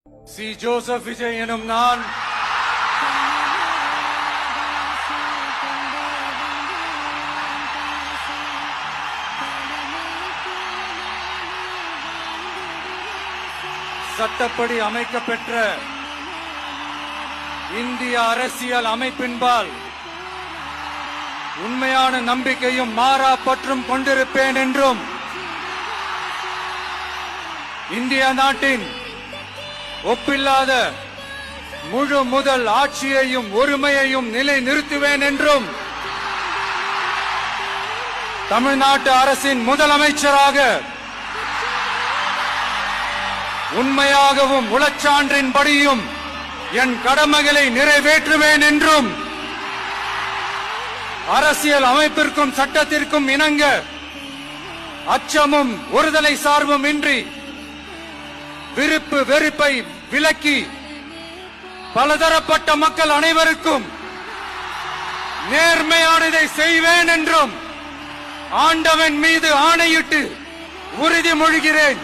C Joseph Vijay எனும் நான் சட்டப்படி அமைக்கப்பெற்ற இந்திய அரசியல் அமைப்பின்பால் உண்மையான நம்பிக்கையும் மாறா பற்றும் கொண்டிருப்பேன் என்றும் இந்திய நாட்டின் ஒப்பில்லாத முழு முதல் ஆட்சியையும் ஒருமையையும் நிலைநிறுத்துவேன் என்றும் தமிழ்நாட்டு அரசின் முதலமைச்சராக உண்மையாகவும் உளச்சான்றின்படியும் என் கடமைகளை நிறைவேற்றுவேன் என்றும் அரசியல் அமைப்பிற்கும் சட்டத்திற்கும் இணங்க அச்சமும் ஒருதலை சார்பும் இன்றி விருப்பு வெறுப்பை விலக்கி பலதரப்பட்ட மக்கள் அனைவருக்கும் நேர்மையானதை செய்வேன் என்றும் ஆண்டவன் மீது ஆணையிட்டு உறுதிமொழிகிறேன்.